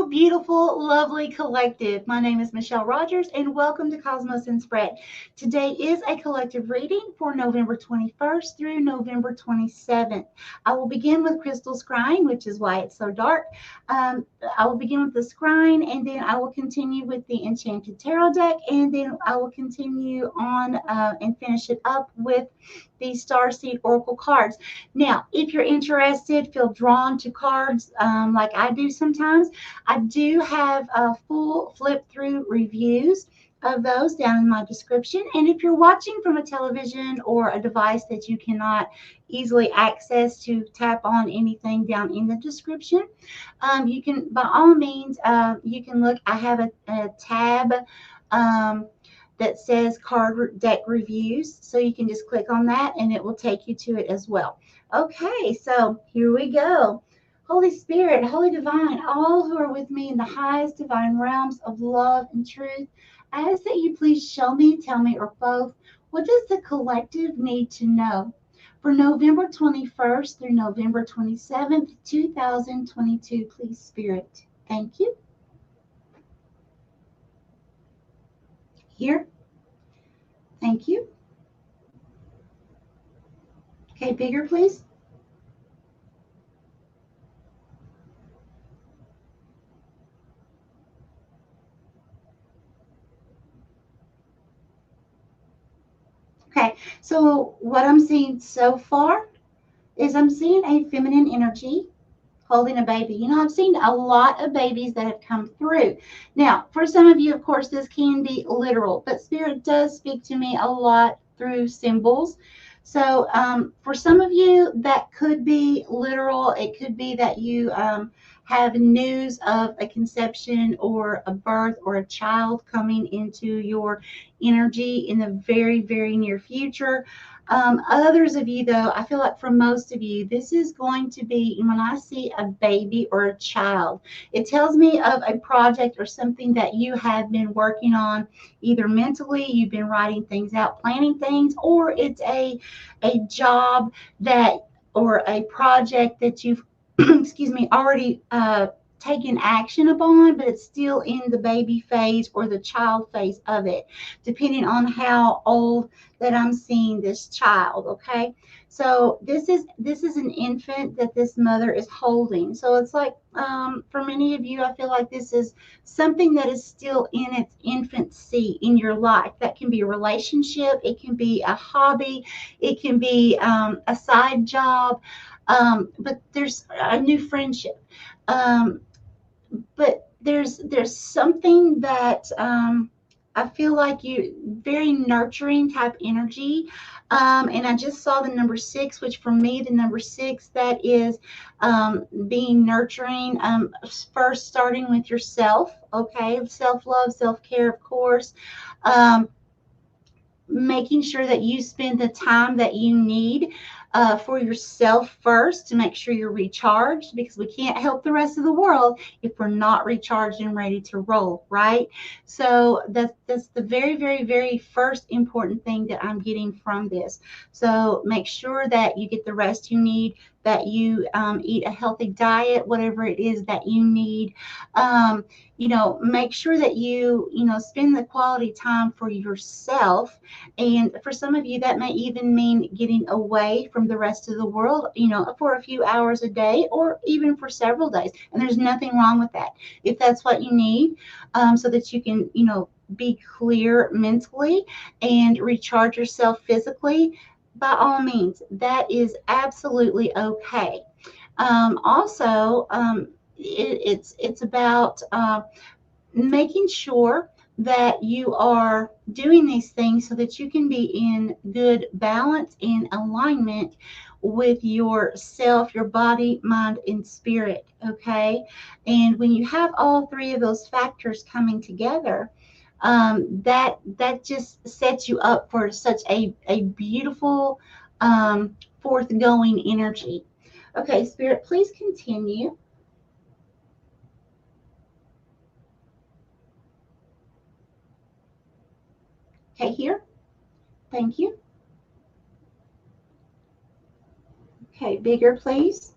Hello, beautiful, lovely collective. My name is Michelle Rogers, and welcome to Cosmos and Spread. Today is a collective reading for November 21st through November 27th. I will begin with Crystal Scrying, which is why it's so dark. I will begin with the Scrying, and then I will continue with the Enchanted Tarot deck, and then I will continue on and finish it up with the Starseed Oracle cards. Now, if you're interested, feel drawn to cards like I do sometimes, I do have full flip through reviews of those down in my description. And if you're watching from a television or a device that you cannot easily access to tap on anything down in the description, you can, by all means, you can look. I have a tab. That says card deck reviews. So you can just click on that and it will take you to it as well. Okay, so here we go. Holy Spirit, Holy Divine, all who are with me in the highest divine realms of love and truth, I ask that you please show me, tell me, or both, what does the collective need to know for November 21st through November 27th, 2022, please, Spirit. Thank you. Here. Thank you. Okay, bigger, please. Okay, so what I'm seeing so far is I'm seeing a feminine energy holding a baby. You know, I've seen a lot of babies that have come through. Now, for some of you, of course, this can be literal, but Spirit does speak to me a lot through symbols. So for some of you, that could be literal. It could be that you have news of a conception or a birth or a child coming into your energy in the very, very near future. Others of you, though, I feel like for most of you, this is going to be when I see a baby or a child, it tells me of a project or something that you have been working on, either mentally, you've been writing things out, planning things, or it's a job that or a project that you've excuse me already taken action upon, but it's still in the baby phase or the child phase of it, depending on how old that I'm seeing this child. Okay, so this is an infant that this mother is holding. So it's like for many of you, I feel like this is something that is still in its infancy in your life. That can be a relationship, it can be a hobby, it can be a side job, but there's a new friendship. Um, but there's something that I feel like you very nurturing type energy. And I just saw the number 6, which for me, the number 6, that is being nurturing, first starting with yourself. Okay, self-love, self-care, of course. Um, Making sure that you spend the time that you need for yourself first to make sure you're recharged, because we can't help the rest of the world if we're not recharged and ready to roll, right? So that's the very, very, very first important thing that I'm getting from this. So make sure that you get the rest you need, that you eat a healthy diet, whatever it is that you need. Make sure that you spend the quality time for yourself. And for some of you, that may even mean getting away from the rest of the world, for a few hours a day or even for several days. And there's nothing wrong with that if that's what you need, so that you can, be clear mentally and recharge yourself physically. By all means, that is absolutely okay. Also, it's about making sure that you are doing these things so that you can be in good balance and alignment with yourself, your body, mind, and spirit. Okay, and when you have all three of those factors coming together, that just sets you up for such a beautiful forthgoing energy. Okay, Spirit, please continue. Okay, here. Thank you. Okay, bigger, please.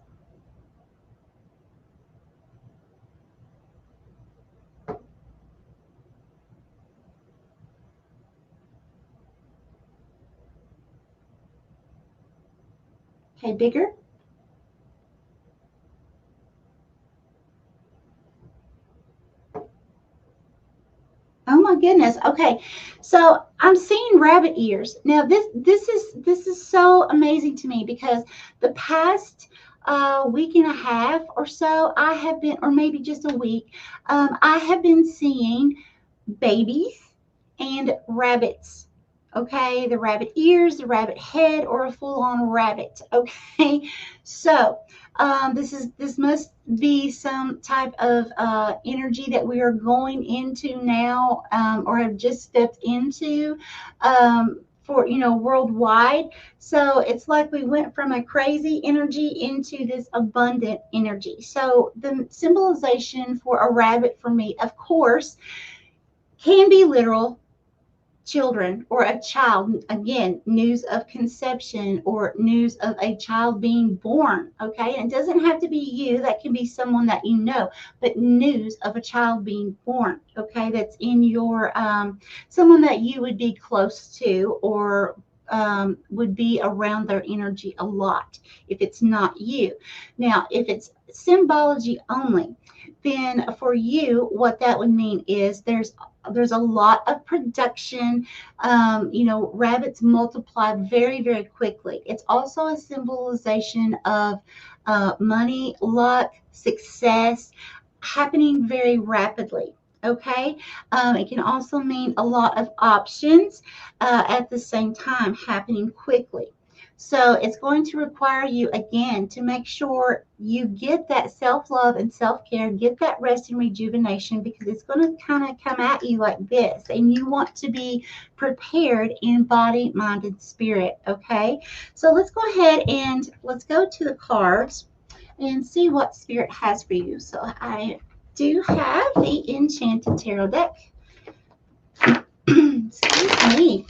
Okay, bigger. Oh my goodness. Okay. So I'm seeing rabbit ears. Now this is so amazing to me because the past week and a half or so I have been, or maybe just a week, I have been seeing babies and rabbits. Okay, the rabbit ears, the rabbit head, or a full-on rabbit. Okay, so this must be some type of energy that we are going into now, or have just stepped into, for worldwide. So it's like we went from a crazy energy into this abundant energy. So the symbolization for a rabbit for me, of course, can be literal, children or a child. Again, news of conception or news of a child being born. Okay, and it doesn't have to be you, that can be someone that you know, but news of a child being born. Okay, that's in your someone that you would be close to, or would be around their energy a lot if it's not you. Now, if it's symbology only, then for you, what that would mean is there's a lot of production. Rabbits multiply very, very quickly. It's also a symbolization of money, luck, success happening very rapidly. Okay, it can also mean a lot of options at the same time happening quickly. So it's going to require you again to make sure you get that self-love and self-care, get that rest and rejuvenation, because it's going to kind of come at you like this, and you want to be prepared in body, mind, and spirit. Okay, so let's go ahead and let's go to the cards and see what spirit has for you. So I do have the Enchanted Tarot deck. Excuse me.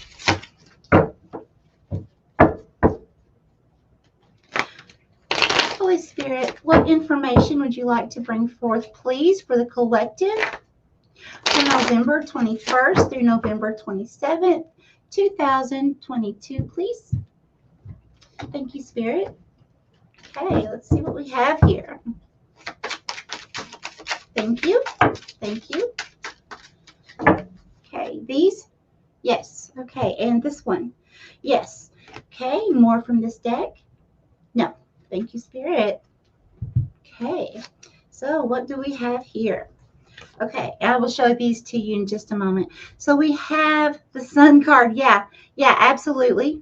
Holy Spirit, what information would you like to bring forth, please, for the collective for November 21st through November 27th, 2022, please? Thank you, Spirit. Okay, let's see what we have here. Thank you. Thank you. Okay, these, yes. Okay, and this one, yes. Okay, more from this deck? No. Thank you, Spirit. Okay, so what do we have here? Okay, I will show these to you in just a moment. So we have the Sun card. Yeah, absolutely.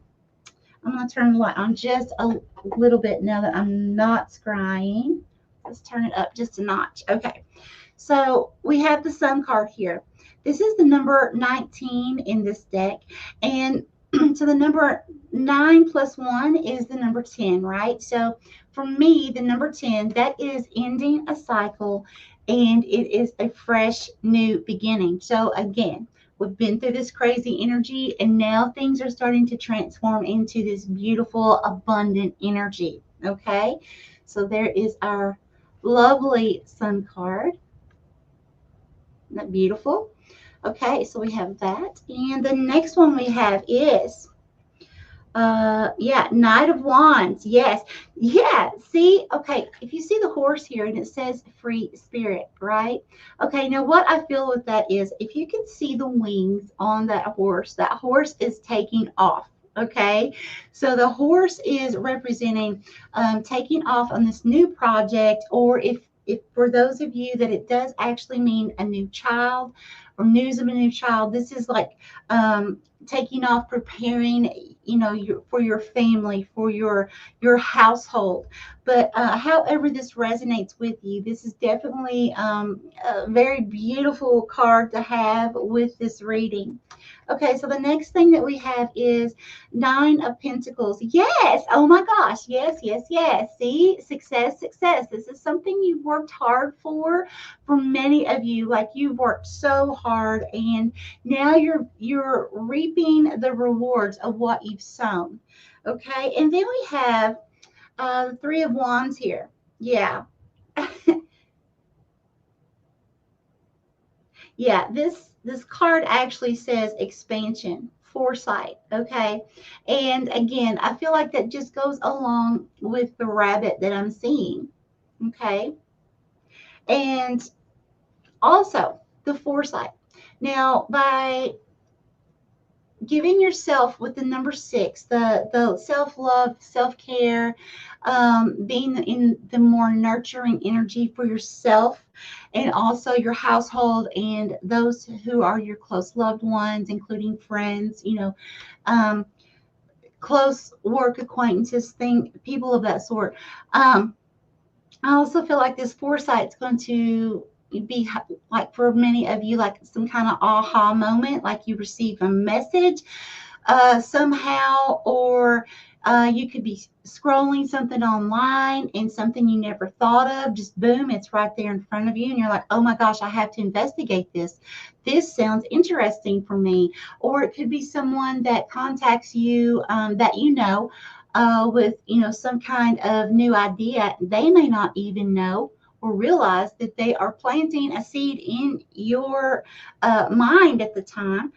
I'm going to turn the light on just a little bit now that I'm not scrying. Let's turn it up just a notch. Okay, so we have the Sun card here. This is the number 19 in this deck. And so the number 9 plus 1 is the number 10, right? So for me, the number 10, that is ending a cycle, and it is a fresh new beginning. So again, we've been through this crazy energy, and now things are starting to transform into this beautiful, abundant energy. Okay, so there is our lovely Sun card. Isn't that beautiful? Okay, so we have that. And the next one we have is Knight of Wands. Yes. Yeah, see, okay, if you see the horse here and it says free spirit, right? Okay, now what I feel with that is, if you can see the wings on that horse is taking off. Okay, so the horse is representing taking off on this new project, or if for those of you that it does actually mean a new child or news of a new child, this is like taking off, preparing, for your family, for your household. But however this resonates with you, this is definitely a very beautiful card to have with this reading. Okay, so the next thing that we have is Nine of Pentacles. Yes. Oh my gosh. Yes, yes, yes. See, success, success. This is something you've worked hard for many of you. Like, you've worked so hard, and now you're reaping the rewards of what you've sown. Okay, and then we have the Three of Wands here. Yeah. Yeah, this card actually says expansion, foresight, okay? And again, I feel like that just goes along with the rabbit that I'm seeing, okay? And also the foresight. Now, by giving yourself with the number 6, the self-love, self-care, being in the more nurturing energy for yourself and also your household and those who are your close loved ones, including friends, um, close work acquaintances, people of that sort. I also feel like this foresight is going to be like for many of you, like some kind of aha moment, like you receive a message somehow, or you could be scrolling something online and something you never thought of, just boom, it's right there in front of you. And you're like, oh my gosh, I have to investigate this. This sounds interesting for me. Or it could be someone that contacts you that with, some kind of new idea. They may not even know or realize that they are planting a seed in your mind at the time.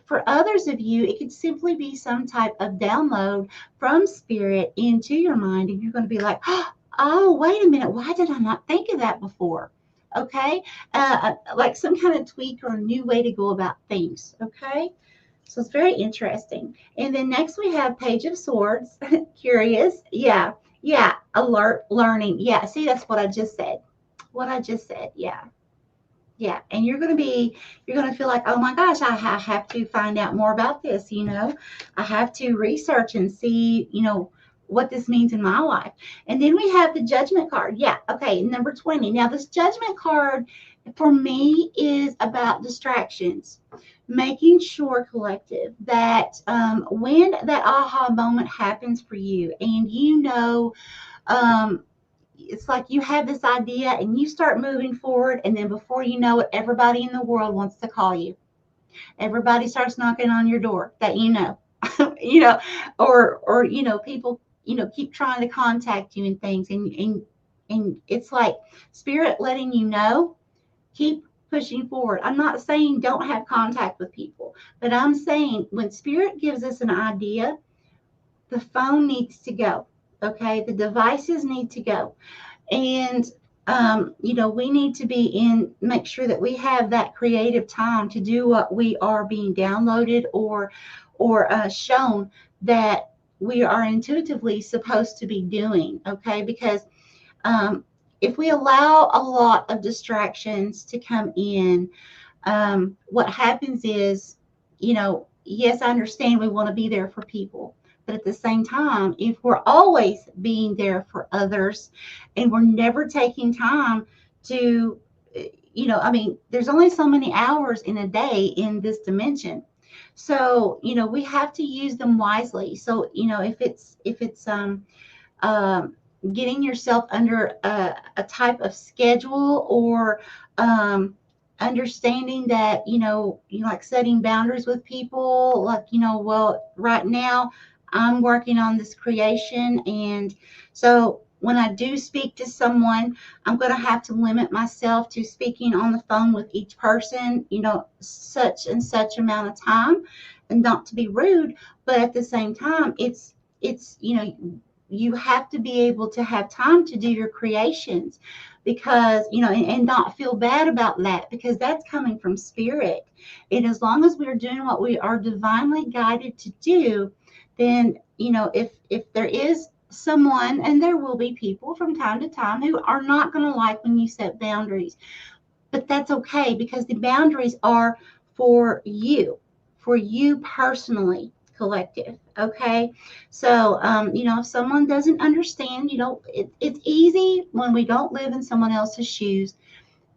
For others of you, it could simply be some type of download from spirit into your mind, and you're going to be like, oh, wait a minute, why did I not think of that before? Okay, like some kind of tweak or a new way to go about things. Okay, so it's very interesting. And then next we have Page of Swords. Curious, yeah, alert, learning, yeah. See, that's what I just said. What I just said, yeah. Yeah, and you're going to feel like, oh my gosh, I have to find out more about this, I have to research and see, what this means in my life. And then we have the Judgment card. Yeah, okay, number 20. Now, this Judgment card for me is about distractions, making sure, collective, that when that aha moment happens for you and um, it's like you have this idea and you start moving forward, and then before you know it, everybody in the world wants to call you. Everybody starts knocking on your door that you know, or people keep trying to contact you and things, and it's like spirit letting you know, keep pushing forward. I'm not saying don't have contact with people, but I'm saying when spirit gives us an idea, the phone needs to go. Okay, the devices need to go. And we need to make sure that we have that creative time to do what we are being downloaded or shown that we are intuitively supposed to be doing. Okay, because if we allow a lot of distractions to come in, what happens is, yes, I understand we want to be there for people, but at the same time, if we're always being there for others and we're never taking time to, there's only so many hours in a day in this dimension. So, we have to use them wisely. So, if it's getting yourself under a type of schedule, or understanding that you like setting boundaries with people, like well, right now I'm working on this creation, and so when I do speak to someone, I'm going to have to limit myself to speaking on the phone with each person, such and such amount of time, and not to be rude, but at the same time, it's you have to be able to have time to do your creations, because and not feel bad about that, because that's coming from spirit. And as long as we're doing what we are divinely guided to do, then if there is someone, and there will be people from time to time who are not going to like when you set boundaries, but that's okay, because the boundaries are for you personally, collective. Okay, so if someone doesn't understand, it's easy when we don't live in someone else's shoes,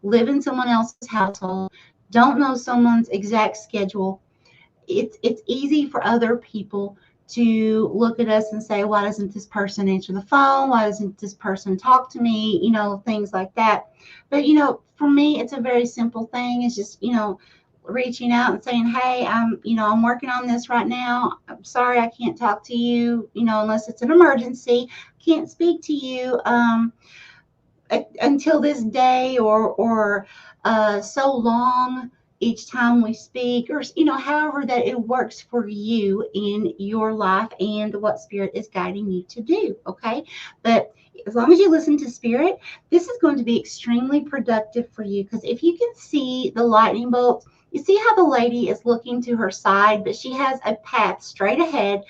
live in someone else's household, don't know someone's exact schedule. It's easy for other people to look at us and say, why doesn't this person answer the phone? Why doesn't this person talk to me? Things like that. But for me, it's a very simple thing. It's just reaching out and saying, hey, I'm working on this right now. I'm sorry I can't talk to you, unless it's an emergency. Can't speak to you until this day, or so long. each time we speak, or however that it works for you in your life and what Spirit is guiding you to do. Okay, but as long as you listen to Spirit, this is going to be extremely productive for you, because if you can see the lightning bolts, you see how the lady is looking to her side, but she has a path straight ahead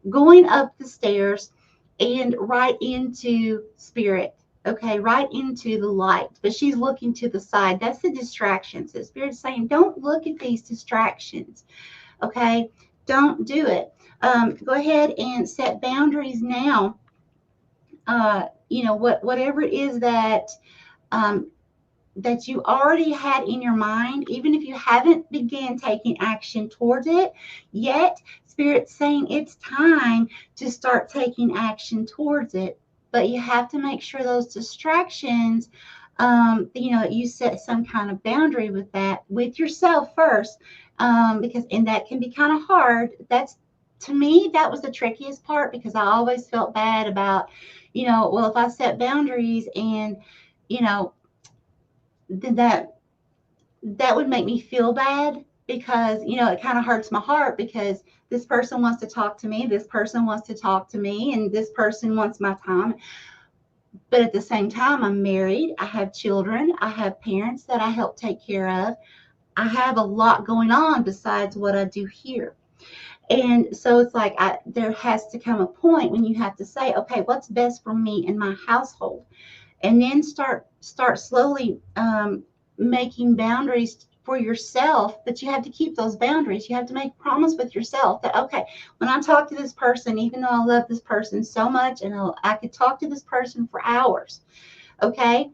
going up the stairs and right into Spirit. Okay, right into the light, but she's looking to the side. That's the distractions. The Spirit's saying, don't look at these distractions. Okay, don't do it. Go ahead and set boundaries now. Whatever it is um, that you already had in your mind, even if you haven't began taking action towards it yet, Spirit's saying it's time to start taking action towards it. But you have to make sure those distractions, you set some kind of boundary with that, with yourself first, and that can be kind of hard. To me, that was the trickiest part, because I always felt bad about, well, if I set boundaries and, you know, then that would make me feel bad, because it kind of hurts my heart, because this person wants to talk to me, this person wants to talk to me, and this person wants my time. But at the same time, I'm married, I have children, I have parents that I help take care of, I have a lot going on besides what I do here. And so it's like there has to come a point when you have to say, okay, what's best for me and my household? And then start slowly making boundaries for yourself. But you have to keep those boundaries. You have to make a promise with yourself that, okay, when I talk to this person, even though I love this person so much, and I could talk to this person for hours, okay,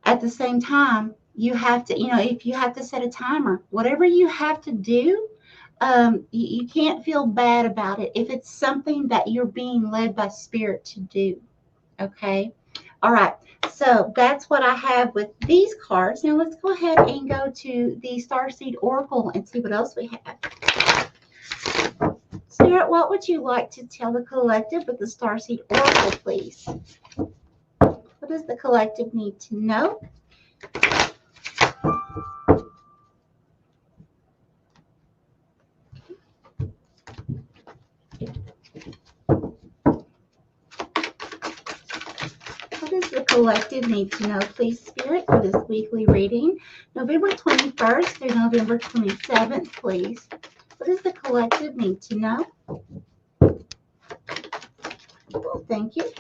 at the same time, you have to, if you have to set a timer, whatever you have to do, you can't feel bad about it if it's something that you're being led by Spirit to do. Okay. All right. So that's what I have with these cards. Now let's go ahead and go to the Starseed Oracle and see what else we have. Spirit, what would you like to tell the collective with the Starseed Oracle, please? What does the collective need to know? What does the collective need to know, please, Spirit, for this weekly reading? November 21st through November 27th, please. What does the collective need to know? Well, thank you.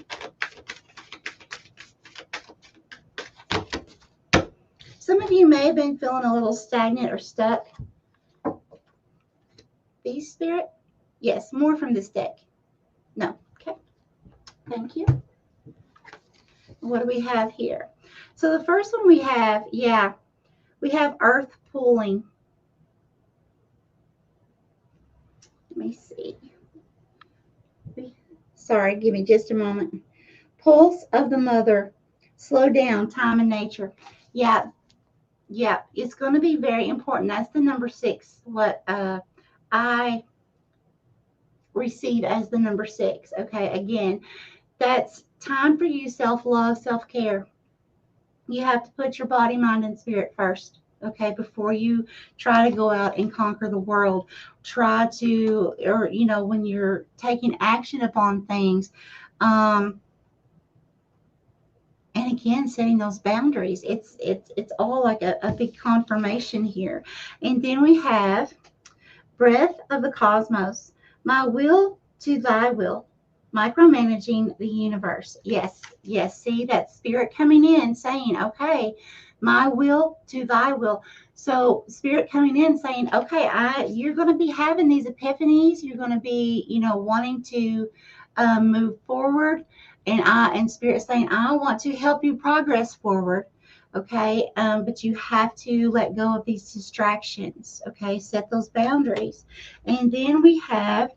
Some of you may have been feeling a little stagnant or stuck. These, Spirit? Yes, more from this deck. No. Okay. Thank you. What do we have here? So the first one we have, we have earth pulling. Let me see. Sorry, give me just a moment. Pulse of the mother. Slow down, time and nature. Yeah, it's going to be very important. That's the number 6, what I receive as the number 6. Okay, again, that's time for you, self-love, self-care. You have to put your body, mind, and spirit first, okay, before you try to go out and conquer the world. Try to, or, when you're taking action upon things, and again, setting those boundaries. It's all like a big confirmation here. And then we have breath of the cosmos. My will to thy will. Micromanaging the universe. Yes. See that Spirit coming in saying, okay, my will to thy will. So Spirit coming in saying, okay, you're going to be having these epiphanies. You're going to be, wanting to move forward. And Spirit saying, I want to help you progress forward. Okay, but you have to let go of these distractions. Okay, set those boundaries. And then we have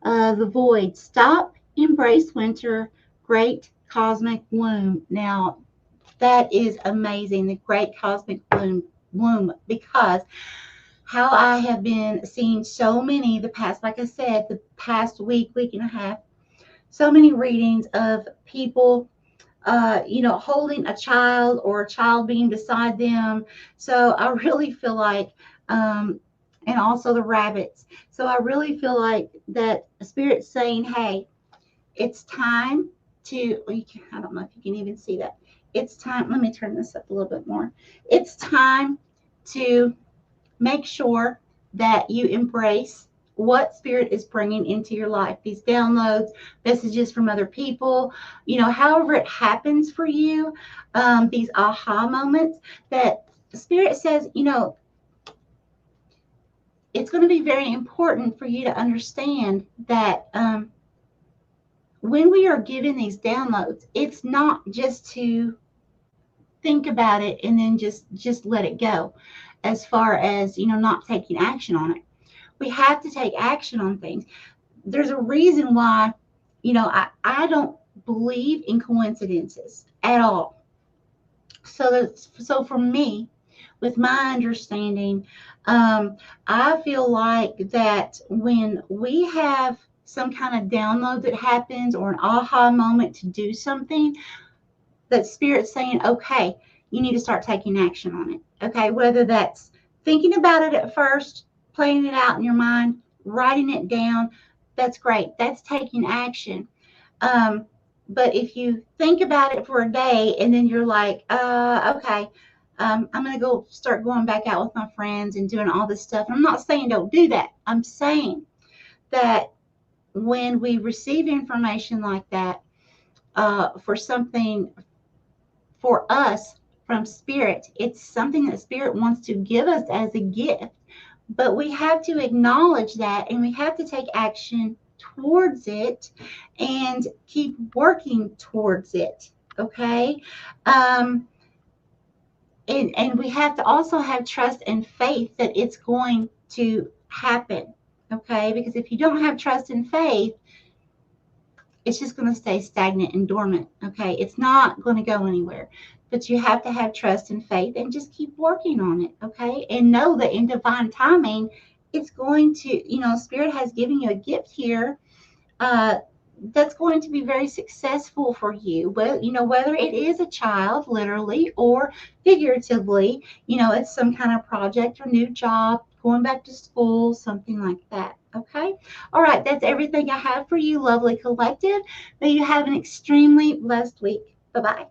the void. Stop, embrace winter, great cosmic womb. Now, that is amazing, the great cosmic womb, because how I have been seeing so many the past, like I said, the past week and a half, so many readings of people holding a child or a child being beside them. So I really feel like, and also the rabbits. So I really feel like that Spirit's saying, hey, it's time to, I don't know if you can even see that. It's time, let me turn this up a little bit more. It's time to make sure that you embrace what Spirit is bringing into your life, these downloads, messages from other people, however it happens for you, these aha moments that Spirit says, it's going to be very important for you to understand that when we are given these downloads, it's not just to think about it and then just let it go, as far as not taking action on it. We have to take action on things. There's a reason why, I don't believe in coincidences at all. So for me, with my understanding, I feel like that when we have some kind of download that happens or an aha moment to do something, that Spirit's saying, okay, you need to start taking action on it. Okay, whether that's thinking about it at first, playing it out in your mind, writing it down, that's great. That's taking action. Um, but if you think about it for a day and then you're like, okay, I'm going to go start going back out with my friends and doing all this stuff. And I'm not saying don't do that. I'm saying that when we receive information like that, for something for us from Spirit, it's something that Spirit wants to give us as a gift. But we have to acknowledge that and we have to take action towards it and keep working towards it. Okay. And we have to also have trust and faith that it's going to happen. Okay. Because if you don't have trust and faith, it's just going to stay stagnant and dormant. Okay. It's not going to go anywhere. But you have to have trust and faith and just keep working on it. Okay. And know that in divine timing, it's going to, Spirit has given you a gift here, that's going to be very successful for you. But, whether it is a child, literally, or figuratively, it's some kind of project or new job, going back to school, something like that. Okay. All right. That's everything I have for you, lovely collective. May you have an extremely blessed week. Bye bye.